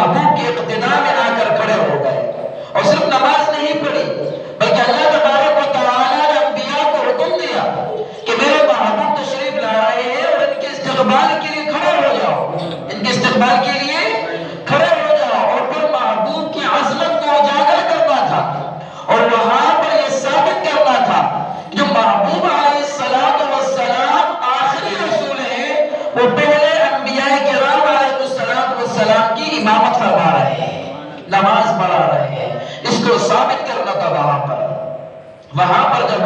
محبوب کے اقتدا میں آ کر کھڑے ہو گئے اور صرف نماز نہیں پڑھی بلکہ اللہ تبارک و تعالیٰ نے انبیاء کو حکم دیا کہ میرے محبوب تشریف لا رہے ہیں اور ان کے استقبال کے لیے کھڑے ہو جاؤ، ان کے استقبال کے لیے کھڑے ہو جاؤ۔ اور پھر محبوب کی عظمت کو اجاگر کرنا تھا اور وہاں پر یہ ثابت کرنا تھا جو محبوب علیہ السلام آخری رسول ہیں، وہ پہلے انبیاء کرام علیہ السلام کی امامت فرما رہے ہیں، نماز پڑھا رہے ہیں، اس کو ثابت کرنا تھا۔ وہاں پر جب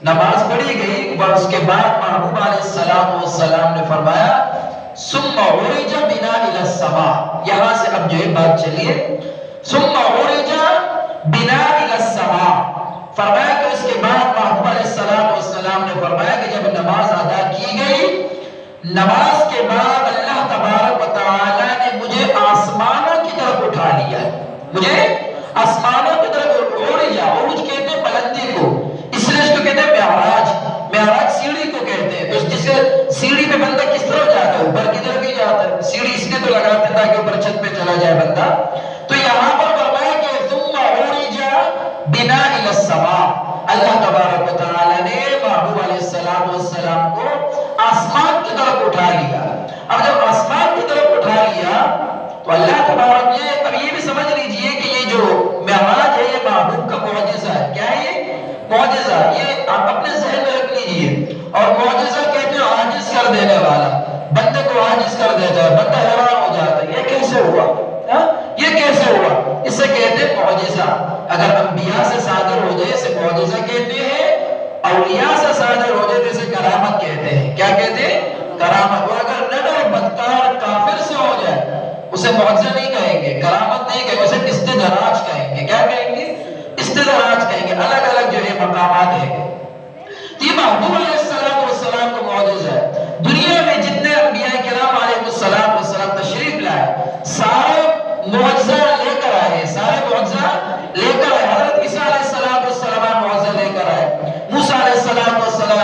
نماز پڑھی گئی اور اس کے بعد محبوب علیہ السلام نے فرمایا ثم عرج بنا الى السماء، یہاں سے اب جو ہے بات چلیے، ثم عرج بنا الى السماء، فرمایا کہ اس کے بعد محبوب علیہ السلام نے فرمایا کہ جب نماز ادا کی گئی، نماز کے بعد اللہ تبارک و تعالی نے مجھے آسمانوں کی طرف اٹھا لیا، مجھے آسمانوں کی طرف عرج کہتے ہیں بلندی کو، اس لیے اس کو کہتے ہیں معراج، معراج سیڑھی کو کہتے ہیں۔ تو جسے سیڑھی پہ بندہ کس طرف جاتا ہے؟ اوپر کی طرف ہی جاتا ہے، سیڑھی اس لیے تو لگاتے ہیں تاکہ اوپر چھت پہ چلا جائے بندہ۔ تو یہاں پر فرمایا کہ ثم عرج بنا الى السماء، اللہ تبارک و تعالی نے محبوب علیہ السلام کو آسمان کی طرف اٹھا لیا۔ اب جب آسمان کی طرف اٹھا لیا تو اللہ تبارک نے، اب یہ بھی سمجھ لیجئے کہ یہ جو معراج ہے یہ محبوب کا معجزہ ہے۔ کیا ہے یہ معجزہ؟ یہ آپ اپنے ذہن میں رکھ لیجئے۔ اور معجزہ کہتے ہیں عاجز کر دینے والا، بندے کو عاجز کر دیتا ہے، بندہ حیران ہو جاتا ہے، یہ کیسے ہوا؟ یہ کیسے ہوا؟ اسے کہتے ہیں معجزہ۔ اگر انبیاء سے صادر ہو جائے اسے معجزہ کہتے ہیں، اولیاء سے صادر ہو جائے اسے کرامت کہتے ہیں۔ کیا کہتے ہیں؟ کرامت۔ اور اگر نڈر بدکار کافر سے ہو جائے اسے معجزہ نہیں کہیں گے، کرامت نہیں کہیں گے، اسے استدراج کہیں گے۔ کیا کہیں گے؟ استدراج کہیں گے۔ الگ الگ جو ہے مقامات ہیں۔ یہ محبوب علیہ السلام کو معجزہ ہے۔ دنیا میں جتنے انبیاء کرام علیہ السلام تشریف لائے سارے معجزہ لے کر آئے، سارے معجزہ لے کر آئے۔ حضرت عیسیٰ علیہ السلام معجزہ لے کر آئے، موسیٰ علیہ السلام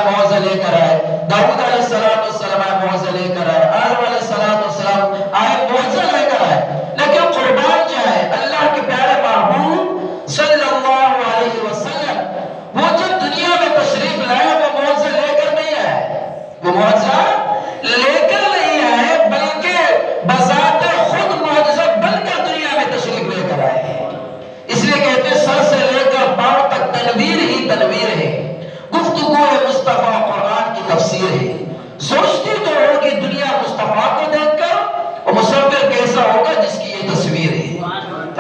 معجزہ لے کر آئے، داؤد علیہ السلام معجزہ لے کر آئے، آدم علیہ السلام آئے معجزہ لے کر آئے۔ لیکن قربان جائے اللہ کے پیارے محبوب صلی اللہ علیہ وسلم، وہ جب دنیا میں تشریف لائے وہ معجزہ لے کر نہیں آئے، وہ معجزہ لے کر نہیں آئے بلکہ بذات خود معجزہ بن کر دنیا میں تشریف لے کر آئے۔ اس لیے کہتے ہیں سر سے لے کر پاؤں تک تنویر ہی تنویر ہے، گفتگو مصطفیٰ قرآن کی تفسیر ہے۔ سوچتے تو ہو کہ دنیا مصطفیٰ کو دیکھ کر اور مصور کیسا ہوگا جس کی یہ تصویر ہے۔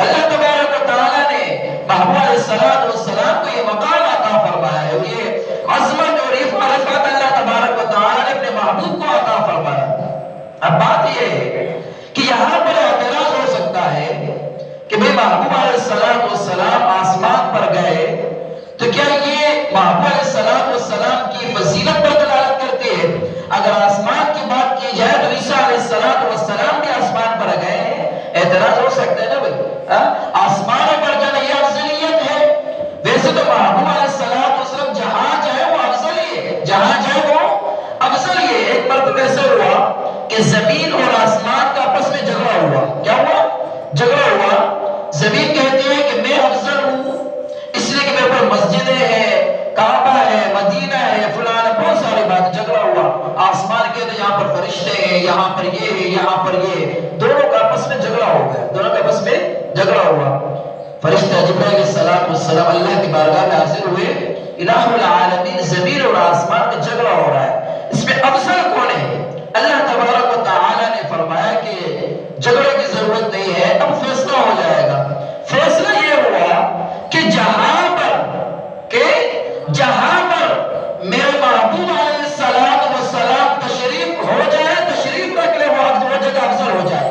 اللہ تبارک و تعالیٰ نے محبوب علیہ السلام کو یہ مقام عطا فرمایا ہے، یہ عظمت اور عفت اللہ تبارک و تعالیٰ نے اپنے محبوب کو عطا فرمایا۔ اب بات یہ ہے کہ یہاں پر اعتراض ہو سکتا ہے کہ بھئی محبوب علیہ السلام آسمان پر گئے تو کیا یہ محبوب علیہ السلام کی فضیلت پر دلالت کرتے ہیں؟ اگر آسمان کی بات کی جائے تو عیسیٰ علیہ السلام بھی آسمان پر گئے ہیں، اعتراض ہو سکتا ہے نا بھئی؟ آسمان پر جانا یہ افضلیت ہے؟ ویسے تو محبوب علیہ السلام جہاں جائے وہ افضل ہی ہے، جہاں جائے وہ افضل ہی ہے۔ ایک مرتبہ ایسا ہوا کہ زمین اور آسمان کا آپس میں جھگڑا ہوا۔ کیا ہوا؟ جھگڑا ہوا۔ زمین کہتی ہے کہ میں افضل ہوں اس لیے کہ میرے پر مسجدیں ہیں، کعبہ ہے، مدینہ ہے، فلان ہے، بہت ساری بات، جھگڑا ہوا۔ آسمان کہتے ہیں یہاں پر فرشتے ہیں، یہاں پر یہ ہے، یہاں پر یہ ہے، دونوں کا آپس میں جھگڑا ہو گیا، دونوں کا آپس میں جھگڑا ہوا۔ فرشتہ جبرائیل علیہ السلام اللہ کی بارگاہ میں حاضر ہوئے، الہ العالمین زمین اور آسمان میں جھگڑا ہو رہا ہے، اس میں افضل کون ہے؟ اللہ تبارک و تعالی نے فرمایا کہ جھگڑے کی ضرورت نہیں ہے، اب فیصلہ ہو جائے گا۔ فیصلہ یہ ہوا کہ جہاں پر میرے محبوب علیہ السلام تشریف ہو جائے، تشریف رکھ لے، وہ جگہ افضل ہو جائے۔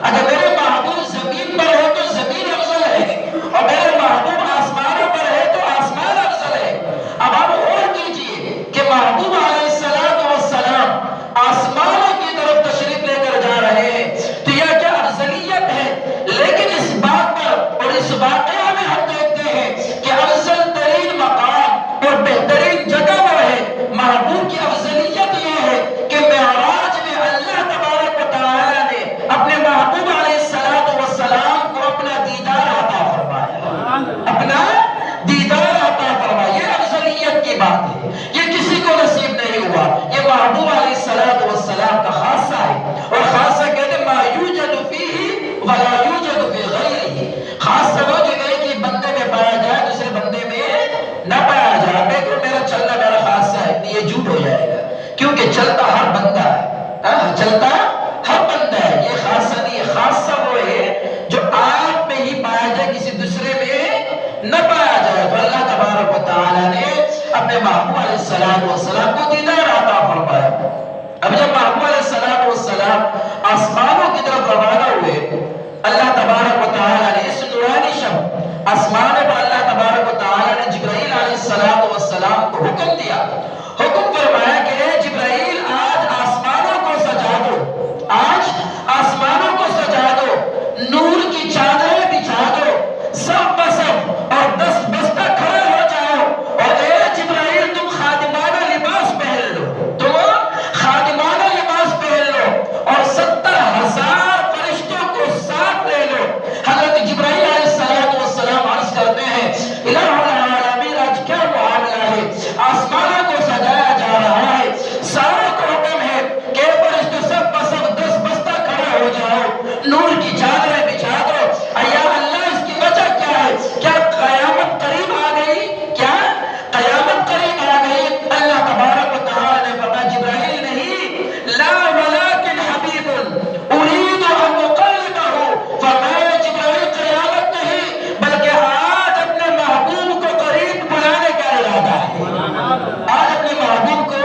اگر میرے محبوب زمین پر ہے تو زمین افضل ہے، اور میرے محبوب آسمانوں پر ہے تو آسمان افضل ہے۔ اب آپ غور کیجئے کہ محبوب علیہ السلام آسمانوں کی طرف تشریف لے کر جا رہے ہیں تو یہ کیا افضلیت ہے؟ لیکن اس بات پر اور اس واقعہ میں ہم دیکھتے ہیں کہ افضل ترین مقام اور کیونکہ چلتا ہر بندہ ہے، چلتا ہر بندہ ہے، یہ خاصہ نہیں ہے، خاصہ وہ ہے جو آپ میں ہی پایا جائے، کسی دوسرے میں نہ پایا جائے۔ تو اللہ تبارک و تعالی نے اپنے محبوب علیہ السلام کو دیدار عطا فرمایا۔ اب جب محبوب علیہ السلام آسمانوں کی طرف روانہ ہوئے، اللہ تبارک و تعالی نے اس نورانی شب آسمان پر اللہ تبارک و تعالی نے جبرائیل علیہ السلام کو حکم دیا، حکم فرمایا کہ اے جبرائیل آج آسمانوں کو سجا دو، آج آسمانوں کو سجا دو، نور کی چادریں بچھا دو، سب بسب اور دس بستہ کھڑے ہو جاؤ، اور اے جبرائیل تم خادمانہ لباس پہن لو، تم خادمانہ لباس پہن لو، اور 70,000 فرشتوں کو ساتھ لے لو۔ حضرت جبرائیل علیہ السلام عرض کرتے ہیں الہ العالمین آج کیا معاملہ ہے، آسمانوں کو سجایا جا رہا ہے، ساروں کو حکم ہے کہ فرشتوں سب بسب 10 بستہ کھڑے ہو جاؤ، نور کی چادریں بچھا دو۔ یا اللہ اس کی وجہ کیا ہے؟ کیا قیامت قریب آ گئی؟ کیا قیامت قریب آ گئی؟ اللہ تبارک و تعالی نے فرمایا جبرائیل نہیں، لا ولکن حبیب اريد ان اقلبه، فرمایا جبرائیل قیامت نہیں بلکہ آج اپنے محبوب کو قریب بلانے کا ارادہ ہے، آج اپنے محبوب کو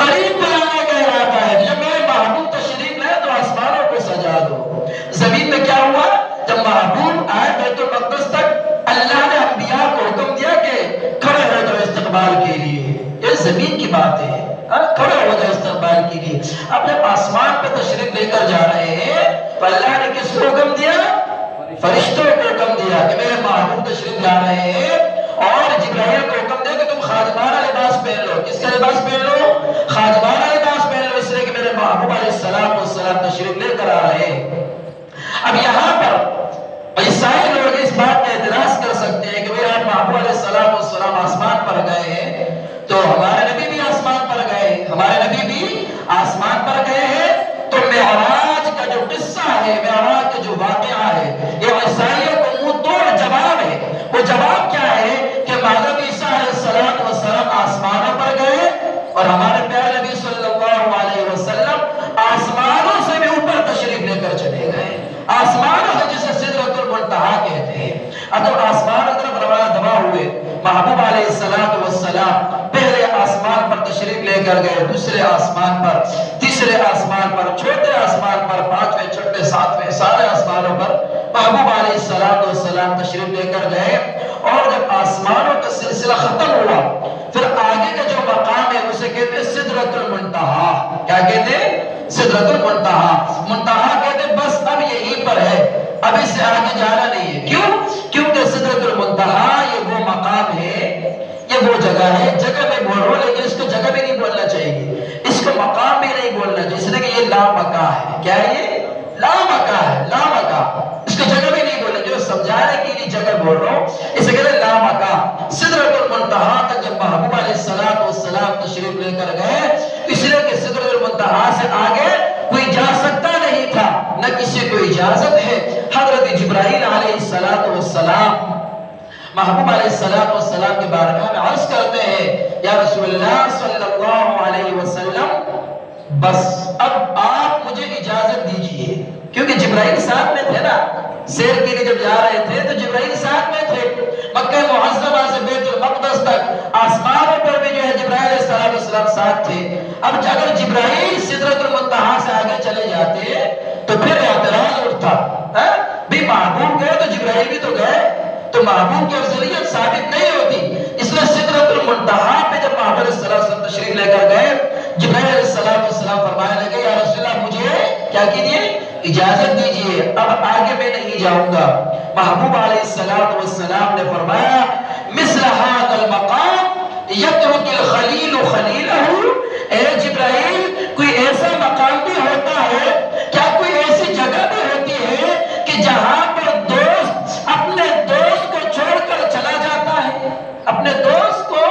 قریب بلانے کا ارادہ ہے۔ جب میرے محبوب تشریف لائے تو آسمانوں کو سجا دو۔ زمین میں کیا ہوا؟ جب محبوب آئے بیت المقدس تک، اللہ نے انبیاء کو حکم دیا کہ کھڑے ہو جاؤ استقبال کے لیے۔ یہ زمین کی بات ہے، کھڑے ہو جاؤ استقبال کے لیے۔ اب جب آسمان پہ تشریف لے کر جا رہے ہیں تو اللہ نے کس کو حکم دیا؟ فرشتوں کو حکم دیا کہ میرے محبوب تشریف لا رہے ہیں، اور جبرائیل کو حکم دیا کہ تم خادمانہ لباس پہن لو۔ کس کا لباس پہن لو؟ خادمانہ لباس پہن لو، اس لیے کہ میرے محبوب علیہ السلام تشریف لے کر آ رہے ہیں۔ اب یہاں پر عیسائی لوگ اس بات میں اعتراض کر سکتے ہیں کہ بھئی آپ محبوب علیہ السلام آسمان پر گئے ہیں تو ہمارے نبی بھی آسمان پر گئے ہیں، ہمارے نبی بھی آسمان پر گئے ہیں، تو معراج کا جو قصہ ہے، معراج کا جو واقعہ ہے، یہ عیسائیوں کو منہ توڑ جواب ہے۔ وہ جواب کیا ہے کہ حضرت عیسیٰ علیہ السلام آسمانوں پر گئے اور ہمارے پیارے نبی صلی اللہ علیہ وسلم آسمانوں سے بھی اوپر تشریف لے کر چلے گئے، آسمانوں سے جسے سدرۃ المنتہا کہتے ہیں۔ اب جب آسمان کی طرف روانہ دبا ہوئے، محبوب علیہ السلام پہلے آسمان پر تشریف لے کر گئے، دوسرے آسمان پر، تیسرے آسمان پر، چھوٹے آسمان پر، 5ویں، 6ویں، 7ویں، سارے آسمانوں پر محبوب علیہ السلام تشریف لے کر گئے۔ اور جب آسمانوں کا سلسلہ ختم ہوا، پھر آگے کا جو مقام ہے اسے کہتے ہیں سدرۃ المنتہا۔ کیا کہتے ہیں؟ سدرۃ المنتہا۔ منتہا کہتے ہیں بس اب یہیں پر ہے، اب اس سے آگے جانا نہیں ہے۔ کیوں؟ کیونکہ سدرۃ المنتہا یہ وہ مقام ہے، یہ وہ جگہ ہے، جگہ میں بول رہا ہوں لیکن اس کو جگہ بھی نہیں بولنا چاہیے، اس کو مقام بھی نہیں بولنا چاہیے، اس لیے کہ یہ لامکا ہے۔ کیا ہے یہ؟ لامکا ہے، لامکا، اس کو جگہ بھی نہیں بولنا چاہیے، سمجھانے کے لیے جگہ بول رہا ہوں، اسے کہتے ہیں لامکا۔ سدرۃ المنتہا تک جب محبوب علیہ السلام تشریف لے کر گئے، اس لیے کہ سدرۃ المنتہا سے آگے کوئی جا سکتا نہیں تھا، نہ کسی کو اجازت ہے۔ حضرت جبرائیل علیہ السلام محبوب علیہ السلام کے بارے میں عرض کرتے ہیں یا رسول اللہ صلی اللہ علیہ وسلم بس اب آپ مجھے اجازت دیجئے، کیونکہ جبرائیل ساتھ میں تھے نا، سیر کے لیے جب جا رہے تھے تو جبرائیل ساتھ میں تھے، مکہ معظمہ سے بیت المقدس تک آسمانوں پر بھی جو ہے جبرائیل علیہ السلام ساتھ تھے۔ اب اگر جبرائیل سدرۃ المنتہا سے آگے چلے جاتے تو پھر اعتراض اٹھتا، بھی محبوب گئے تو جبرائیل بھی تو گئے، تو محبوب کی افضلیت ثابت نہیں ہوتی۔ اس لیے سدرۃ المنتہا پہ جب محبوب علیہ السلام تشریف لے کر گئے، جبرائیل علیہ السلام فرمانے لگے یا رسول اللہ مجھے کیا کیجیے؟ اجازت دیجئے، اب آگے میں نہیں جاؤں گا۔ محبوب علیہ السلام نے فرمایا مثل هذا المقام یترک الخلیل خلیلہ، اے جبرائیل کوئی ایسا مقام بھی ہوتا ہے، کیا کوئی ایسی جگہ بھی ہوتی ہے کہ جہاں پر دوست اپنے دوست کو چھوڑ کر چلا جاتا ہے، اپنے دوست کو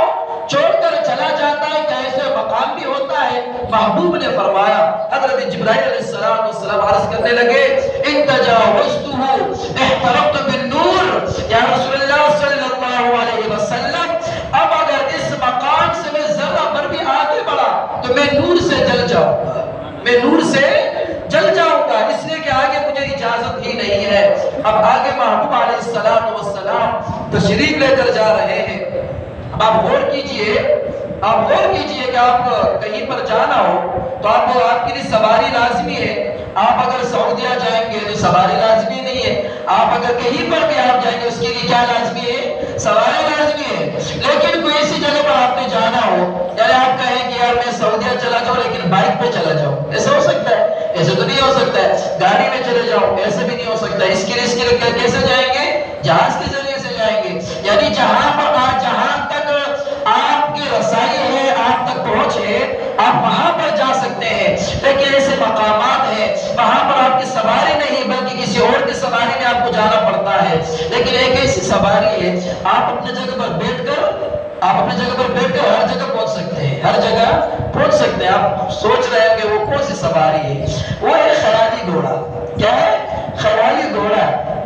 چھوڑ کر چلا جاتا ہے، کہ ایسا مقام بھی ہوتا ہے؟ محبوب نے فرمایا، حضرت جبرائیل علیہ السلام عرض کرنے لگے ان تجاوزتہ احترقت بالنور، یا رسول اللہ صلی اللہ علیہ وسلم اب اگر اس مقام سے میں ذرہ بھر بھی آگے بڑھا تو میں نور سے میں نور سے جل جاؤں گا، اس لیے کہ آگے مجھے اجازت ہی نہیں ہے۔ اب آگے محبوب علیہ السلام تشریف لے کر جا رہے ہیں۔ آپ غور کیجئے کہ آپ کہیں پر جانا ہو تو آپ کے لیے سواری لازمی ہے۔ آپ اگر سعودیہ جائیں گے تو سواری لازمی نہیں ہے، آپ اگر کہیں پر بھی آپ جائیں گے اس کے لیے کیا لازمی ہے؟ سواری لازمی ہے۔ لیکن کوئی ایسی جگہ پر آپ نے جانا ہو، یعنی آپ کہیں کہ یار میں سعودیہ چلا جاؤں لیکن بائک پہ چلا جاؤں، ایسا ہو سکتا ہے؟ ایسے تو نہیں ہو سکتا ہے۔ گاڑی میں چلے جاؤں، ایسے بھی نہیں ہو سکتا ہے۔ اس کے لیے کیسے جائیں گے؟ جہاز کے ذریعے سے جائیں گے، یعنی جہاں تک آپ کی رسائی ہے، آپ تک پہنچ ہے، آپ وہاں پر جا سکتے ہیں۔ لیکن ایسے مقامات ہیں وہاں پر آپ کی سواری نہیں بلکہ کسی اور کی سواری میں آپ کو جانا پڑتا ہے۔ لیکن ایک ایسی سواری ہے آپ اپنے جگہ پر بیٹھ کر ہر جگہ پہنچ سکتے ہیں، ہر جگہ پہنچ سکتے ہیں۔ آپ سوچ رہے ہیں کہ وہ کون سی سواری ہے؟ وہ ہے خیالی گھوڑا۔ کیا ہے؟ خیالی گھوڑا۔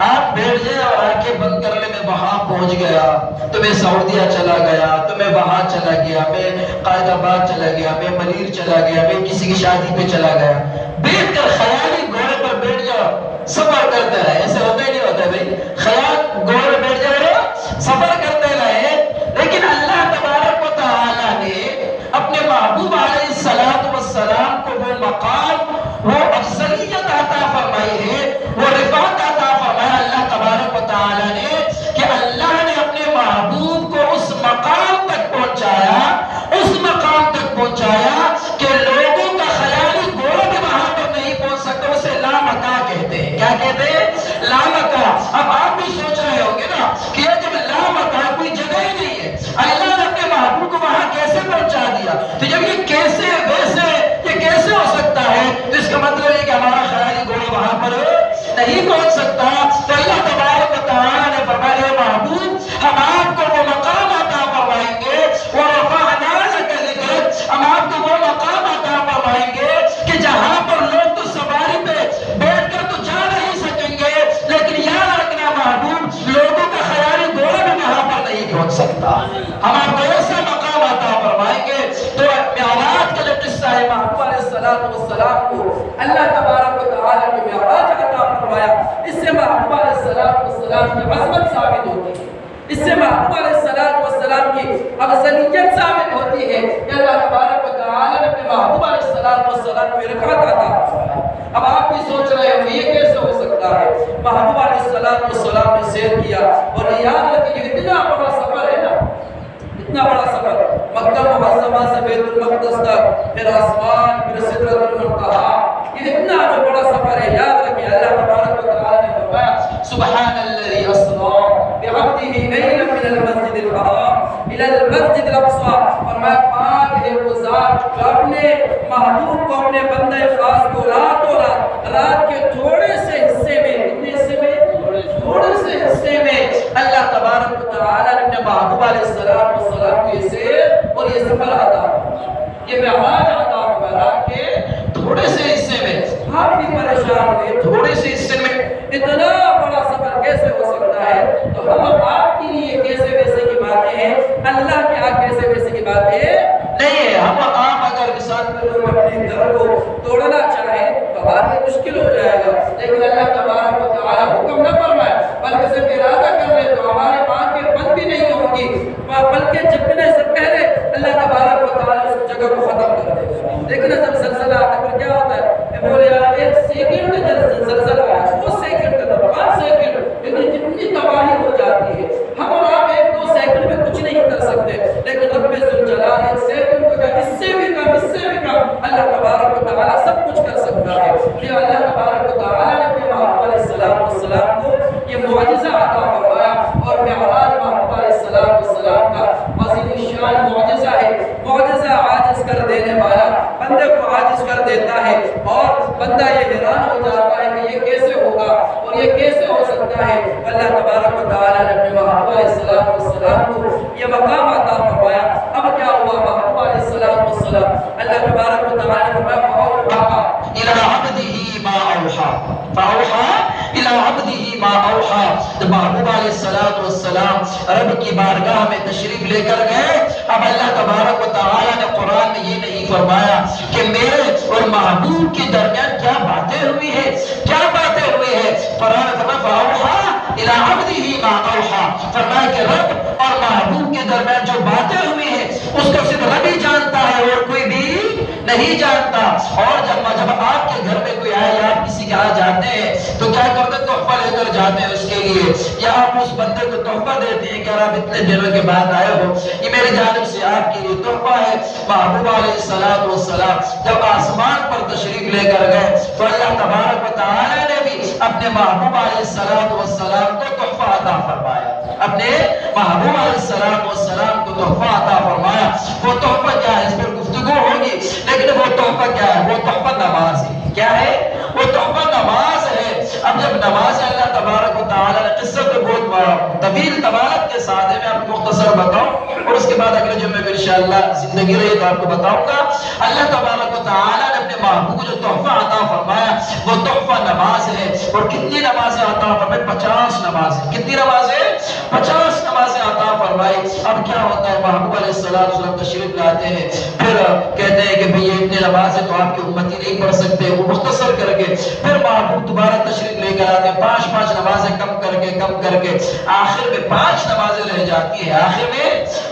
آپ بیٹھ جائیں اور آنکھیں بند کر لیں، میں وہاں پہنچ گیا، تو میں سعودیہ چلا گیا، تو میں وہاں چلا گیا، میں قائد آباد چلا گیا، میں منیر چلا گیا، میں کسی کی شادی پہ چلا گیا۔ بیٹھ کر خیالی گھوڑے پر بیٹھ جاؤ، سفر کرتے رہے۔ ایسے ہوتا ہی نہیں ہوتا ہے بھائی، خیال گھوڑے پر بیٹھ جاؤ، سفر کرتے رہے۔ لیکن اللہ تبارک و تعالی نے اپنے محبوب علیہ السلام کو وہ مقام، وہ افضلیت عطا فرمائی ہے، وہ رفعت عطا فرمایا اللہ تبارک و تعالی نے، کہ اللہ نے اپنے محبوب کو اس مقام تک پہنچایا کہ لوگوں کا خیالی گھوڑا بھی وہاں پر نہیں پہنچ سکتا۔ اسے لامکاں کہتے ہیں۔ کیا کہتے ہیں؟ لامکاں۔ اب آپ بھی سوچ رہے ہوں گے نا کہ یہ جب لامکاں کوئی جگہ ہی نہیں ہے، اللہ نے اپنے محبوب کو وہاں کیسے پہنچا دیا؟ تو جب یہ کیسے ویسے یہ کیسے ہو سکتا ہے، تو اس کا مطلب ہے کہ ہمارا خیالی گھوڑا وہاں پر نہیں پہنچ سکتا۔ تو اللہ تبارک و تعالی نے فرمایا محبوب ہم آپ کو وہ مقام عطا فرمائیں گے، ورفعنا لک ذکرک، ہم آپ کو وہ مقام عطا فرمائیں گے کہ جہاں پر لوگ تو سواری پہ بیٹھ کر تو جا نہیں سکیں گے، لیکن یاد رکھنا محبوب لوگوں کا خیالی گھوڑا بھی وہاں پر نہیں پہنچ سکتا۔ ہم آپ کو ایسا مقام عطا فرمائیں گے۔ تو معراج کا جو قصہ ہے، محبوب علیہ السلام کو اللہ تبارک و تعالی نے معراج عطا فرمایا، اس سے محبوب علیہ السلام کی عظمت ثابت ہوتی ہے، اس سے محبوب علیہ السلام کی افضلیت ثابت ہوتی ہے کہ اللہ تبارک و تعالی نے اپنے محبوب علیہ السلام کو رفعت عطا فرمایا۔ اب آپ بھی سوچ رہے ہیں یہ کیسے ہو سکتا ہے؟ محبوب علیہ السلام نے سیر کیا، اور یاد رکھیں یہ اتنا بڑا سفر ہے نا، اتنا بڑا سفر، مکہ معظمہ سے بیت المقدس تک، پھر آسمان، پھر سدرۃ المنتہا، یہ اتنا جو بڑا سفر ہے۔ یاد رکھیں اللہ تبارک و تعالی نے فرمایا سبحان الذی اسری بعبدہ لیلا من المسجد الحرام الی المسجد الاقصی، فرمایا پاک ہے وہ ذات جو اپنے محبوب کو، اپنے بندے خاص کو رات کے تھوڑے سے حصے میں، کتنے حصے میں؟ تھوڑے سے حصے میں اللہ تبارک و تعالی نے اپنے محبوب علیہ السلام کو یہ سیر اور یہ سفر عطا فرمایا، یہ معراج عطا فرمایا رات کے تھوڑے سے حصے میں۔ آپ بھی پریشان ہوئے، تھوڑے سے حصے میں اتنا بڑا سفر کیسے ہو سکتا ہے؟ تو ہم آپ کے لیے کیسے ویسے کی باتیں ہیں، اللہ کے ہاں کیسے ویسے کی باتیں نہیں ہے۔ ہم آپ اگر مثال پر اپنے گھر کو توڑنا چاہیں تو ہمارے لیے مشکل ہو جائے گا، لیکن اللہ تبارک و تعالی حکم نہ فرمائے بلکہ صرف ارادہ کر لے تو ہمارے آنکھیں بند بھی نہیں ہوں گی، بلکہ جبنے سے پہلے اللہ تبارک و تعالی اس جگہ کو ختم کر دے گا۔ لیکن جب زلزلہ آتا ہے کیا ہوتا ہے؟ بولے یار ایک سیکنڈ زلزلہ آیا، 2 سیکنڈ کا 5 سیکنڈ، اتنی تباہی ہو جاتی ہے، ہم اور آپ 1-2 سیکنڈ میں کچھ نہیں کر سکتے، لیکن رب ذوالجلال 1 سیکنڈ کو کیا، اس سے بھی کم اللہ تبارک و تعالی سب کچھ کر سکتا ہے۔ یہ اللہ تبارک و تعالی نے اپنے محبوب علیہ السلام کو یہ معجزہ عطا فرمایا، اور معراج محبوب علیہ السلام کا عظیم الشان معجزہ ہے۔ معجزہ عاجز کر دینے والا بندے کو عاجز کر دیتا ہے، اور بندہ یہ حیران ہو جاتا ہے کہ یہ کیسے ہوگا اور یہ کیسے ہو سکتا ہے۔ اللہ تبارک و تعالی نے اپنے محبوب علیہ السلام کو یہ مقام عطا فرمایا۔ اب کیا ہوا؟ محبوب علیہ السلام اللہ تبارک و تعالی نے فرمایا فَأَوْحَىٰ إِلَىٰ عَبْدِهِ مَا أَوْحَىٰ، فَأَوْحَىٰ إِلَىٰ عَبْدِهِ مَا أَوْحَىٰ۔ جب محبوب علیہ السلام رب کی بارگاہ میں تشریف لے کر گئے، اب اللہ تبارک و تعالی نے قرآن میں یہ نہیں فرمایا کہ میرے اور محبوب کے درمیان کیا باتیں ہوئی ہے، کیا باتیں ہوئی ہے۔ قرآن فرمایا فَأَوْحَىٰ إِلَىٰ عَبْدِهِ مَا أَوْحَىٰ، فرمایا کہ رب اور محبوب کے درمیان جو باتیں ہوئی ہیں اس کو صرف رب ہی جانتا ہے اور کوئی بھی نہیں جانتا۔ اور جب آپ کے گھر میں کوئی آئے یا آپ کسی کے یہاں جاتے ہیں تو کیا کرتے ہیں؟ تحفہ لے کر جاتے ہیں اس کے لیے، یا آپ اس بندے کو تحفہ دیتے ہیں کہ آپ اتنے دنوں کے بعد آئے ہو، یہ میری جانب سے آپ کے لیے تحفہ ہے۔ محبوب علیہ السلام جب آسمان پر تشریف لے کر گئے تو اللہ تبارک و تعالی نے بھی اپنے محبوب علیہ السلام کو تحفہ عطا فرمایا، اپنے محبوب علیہ السلام کو تحفہ عطا فرمایا۔ وہ تحفہ کیا ہے؟ اس پر گفتگو ہوگی، لیکن وہ تحفہ کیا ہے؟ وہ تحفہ نماز ہے۔ کیا ہے وہ تحفہ؟ نماز ہے۔ اب جب نماز اللہ تبارک و تعالی نے قصہ تو بہت طویل طوالت کے ساتھ ہے، میں آپ کو مختصر بتاؤں اور اس کے بعد اگلے جمعے میں انشاءاللہ زندگی رہی تو آپ کو بتاؤں گا۔ اللہ تبارک و تعالی نے اپنے محبوب کو جو تحفہ عطا فرمایا وہ تحفہ نماز ہے۔ اور کتنی نمازیں عطا فرمائی؟ 50 نمازیں۔ کتنی نمازیں؟ 50 نمازیں عطا فرمائی۔ اب کیا ہوتا ہے؟ محبوب علیہ السلام تشریف لاتے ہیں، پھر کہتے ہیں کہ بھئی یہ اتنی نمازیں تو آپ کی امتی نہیں پڑھ سکتے، وہ مختصر کر کے پھر محبوب دوبارہ تشریف لے کر آتے ہیں، 5 نمازیں کم کر کے آخر میں 5 نمازیں رہ جاتی ہیں، آخر میں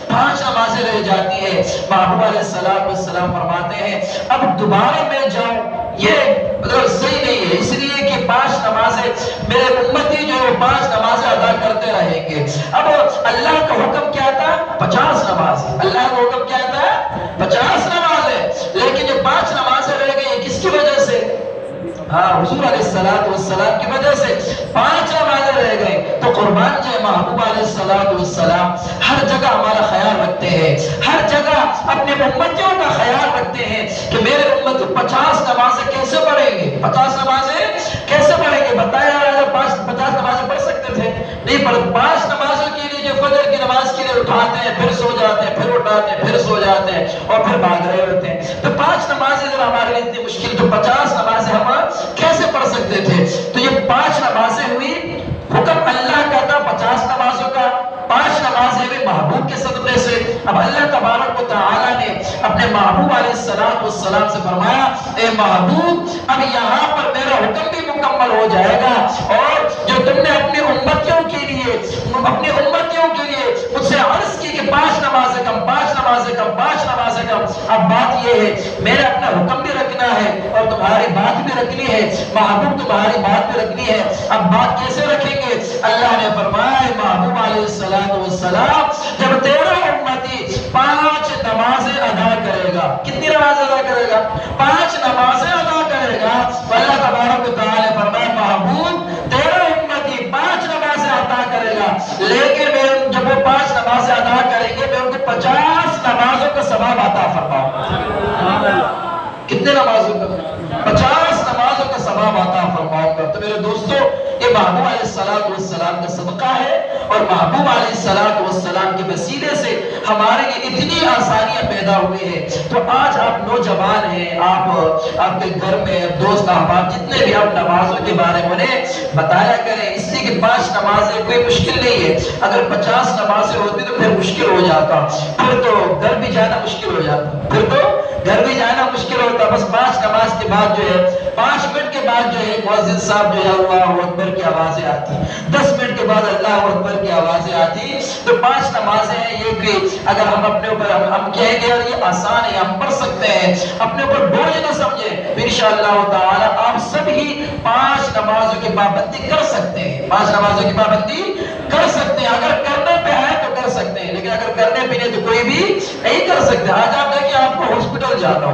5 نمازیں رہ جاتی ہیں۔ محبوب علیہ السلام فرماتے ہیں اب دوبارہ میں جاؤں یہ مطلب صحیح نہیں ہے، اس لیے کہ 5 نمازیں میرے امتی جو 5 نمازیں ادا کرتے رہیں گے۔ اب اللہ کا حکم کیا تھا؟ 50 نمازیں۔ اللہ کا حکم کیا تھا؟ 50 نمازیں، لیکن یہ 5 نمازیں رہ گئی کس کی وجہ سے؟ حضور علیہ السلام کی وجہ سے 5 نمازیں رہ گئے۔ تو قربان جائے محبوب علیہ السلام ہر جگہ ہمارا خیال رکھتے ہیں، ہر جگہ اپنے امتیوں کا خیال رکھتے ہیں کہ میرے امت 50 نمازیں کیسے پڑھیں گے؟ 50 نمازیں کیسے پڑھیں گے؟ بتایا 50 نمازیں پڑھ سکتے تھے؟ نہیں پڑھ۔ 5 نمازوں کے لیے جو فجر کی نماز کے لیے اٹھاتے ہیں، پھر سو جاتے ہیں، پھر اٹھاتے ہیں، پھر سو جاتے ہیں اور پھر بھاگ رہے ہوتے ہیں۔ تو 5 نمازیں جب ہمارے لیے اتنی مشکل، تو 50 نمازیں ہم کیسے پڑھ سکتے تھے؟ تو یہ 5 نمازیں ہوئی، حکم اللہ کا تھا 50 نمازوں کا، 5 نمازیں بھی محبوب کے صدقے سے۔ اب اللہ تبارک و تعالی نے اپنے محبوب علیہ السلام سے فرمایا اے محبوب اب یہاں پر میرا حکم بھی مکمل ہو جائے گا، اور جو تم نے اپنی امتیوں کے لیے مجھ سے عرض کی کہ 5 نمازیں کم، 5 نمازیں کم، 5 نمازیں کم، اب بات یہ ہے میرے اپنا حکم بھی رکھنا ہے اور تمہاری بات بھی رکھنی ہے، محبوب تمہاری بات بھی رکھنی ہے۔ اب بات کیسے رکھیں گے؟ اللہ نے فرمایا محبوب علیہ السلام جب تیرا امتی 5 نمازیں ادا کرے گا، کتنی نمازیں ادا کرے گا؟ 5 نمازیں ادا کرے گا، اللہ تبارک و تعالی نے فرمایا محبوب تیرا امتی 5 نمازیں ادا کرے گا، لیکن جب وہ 5 نمازیں ادا کریں گے میں ان کو 50 نمازوں کا ثواب عطا فرماؤں گا۔ کتنے نمازوں کا؟ 50 نمازوں کا ثواب عطا فرماؤں گا۔ تو میرے دوستو یہ محبوب علیہ السلام کا صدقہ ہے، اور محبوب علیہ السلام کے وسیلے سے ہمارے لیے اتنی آسانیاں پیدا ہوئی ہیں۔ تو آج آپ نوجوان ہیں، آپ کے گھر میں دوست احباب جتنے بھی آپ نمازوں کے بارے میں بتایا کریں، اس لیے کہ 5 نمازیں کوئی مشکل نہیں ہے۔ اگر 50 نمازیں ہوتی تو پھر مشکل ہو جاتا، پھر تو گھر بھی جانا مشکل ہو جاتا، بس 5 نماز کے بعد جو ہے 5 منٹ کے بعد جو ہے مؤذن صاحب جو ہے اللہ اکبر کی آوازیں آتی، 10 منٹ کے بعد اللہ اکبر کی آوازیں آتی۔ تو 5 نمازیں ہیں یہ کہ اگر ہم اپنے اوپر ہم کہیں گے اور یہ آسان ہے ہم پڑھ سکتے ہیں، اپنے اوپر بوجھ نہ سمجھیں، انشاءاللہ تعالی آپ سب ہی 5 نمازوں کی پابندی کر سکتے ہیں، 5 نمازوں کی پابندی کر سکتے ہیں۔ اگر کرنے پہ آئے تو کر سکتے ہیں، لیکن اگر کرنے پہ نہیں تو کوئی بھی نہیں کر سکتے۔ آج آپ دیکھیں آپ کو ہاسپٹل جانا ہو،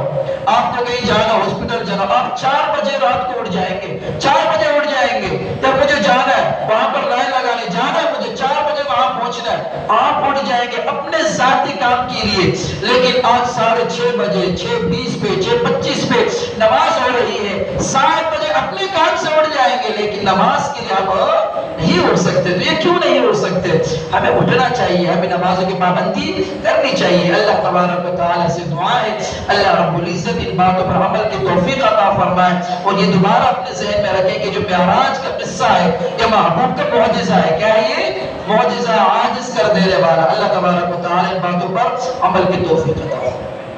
آپ کو کہیں جانا ہاسپٹل جانا، آپ 4 بجے رات کو اٹھ جائیں گے، 4 بجے اٹھ جائیں گے، جب مجھے جانا ہے وہاں پر لائن لگانے جانا ہے، مجھے 4 بجے وہاں پہنچنا ہے، آپ اٹھ جائیں گے اپنے ذاتی کام کے لیے۔ لیکن آج 6:30 بجے 6:20 پہ 6:25 پہ نماز ہو رہی ہے، 7 بجے اپنے کام سے اٹھ جائیں گے، لیکن نماز کے لیے آپ نہیں اٹھ سکتے۔ تو یہ کیوں نہیں اٹھ سکتے؟ ہمیں اٹھنا چاہیے، ہمیں نمازوں کی پابندی کرنی چاہیے۔ اللہ تبارک و تعالی سے دعا ہے اللہ رب العزت ان باتوں پر عمل کی توفیق عطا فرمائے، اور یہ دوبارہ اپنے ذہن میں رکھیں کہ جو معراج کا قصہ ہے یہ محبوب کا معجزہ ہے۔ کیا ہے یہ معجزہ؟ عاجز کر دینے والا۔ اللہ تبارک و تعالی ان باتوں پر عمل کی توفیق عطا